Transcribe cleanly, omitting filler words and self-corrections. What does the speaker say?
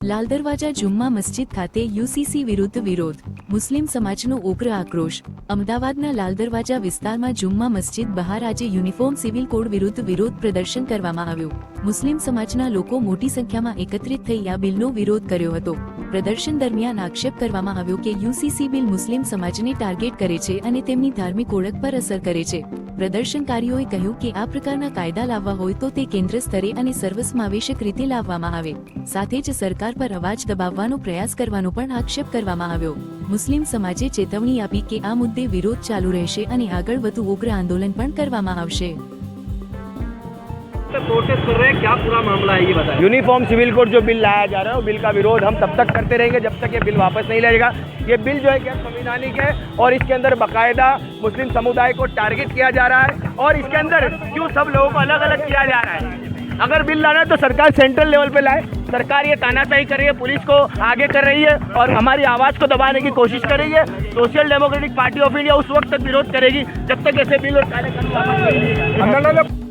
લાલદરવાજા જુમ્મા મસ્જિદ ખાતે યુસીસી વિરુદ્ધ વિરોધ. મુસ્લિમ સમાજનો ઉગ્ર આક્રોશ. અમદાવાદના લાલદરવાજા વિસ્તારમાં જુમ્મા મસ્જિદ બહાર આજે યુનિફોર્મ સિવિલ કોડ વિરુદ્ધ વિરોધ પ્રદર્શન કરવામાં આવ્યું. મુસ્લિમ સમાજના લોકો મોટી સંખ્યામાં એકત્રિત થઈ આ બિલનો વિરોધ કર્યો હતો. પ્રદર્શન દરમિયાન આક્ષેપ કરવામાં આવ્યો કે યુસીસી બિલ મુસ્લિમ સમાજને ટાર્ગેટ કરે છે અને તેમની ધાર્મિક ઓળખ પર અસર કરે છે. પ્રદર્શનકારીઓએ કહ્યું કે આ પ્રકારના કાયદા લાવવા હોય તો તે કેન્દ્ર સ્તરે અને સર્વસમાવેશક રીતે લાવવામાં આવે. સાથે જ સરકાર પર અવાજ દબાવવાનો પ્રયાસ કરવાનો પણ આક્ષેપ કરવામાં આવ્યો. મુસ્લિમ સમાજે ચેતવણી આપી કે આ મુદ્દે વિરોધ ચાલુ રહેશે અને આગળ વધુ ઉગ્ર આંદોલન પણ કરવામાં આવશે. प्रोटेस्ट कर रहे हैं, क्या पूरा मामला है ये बताएं। यूनिफॉर्म सिविल कोड जो बिल लाया जा रहा है, बिल का विरोध हम तब तक करते रहेंगे जब तक ये बिल वापस नहीं लगेगा. ये बिल जो है गैर संवैधानिक है और इसके अंदर बाकायदा मुस्लिम समुदाय को टारगेट किया जा रहा है और इसके अंदर क्यों सब लोगों को अलग अलग किया जा रहा है. अगर बिल लाना है तो सरकार सेंट्रल लेवल पे लाए. सरकार ये तानाशाही कर रही है, पुलिस को आगे कर रही है और हमारी आवाज़ को दबाने की कोशिश कर रही है. Social democratic party of India उस वक्त तक विरोध करेगी जब तक ऐसे बिल और कार्यक्रम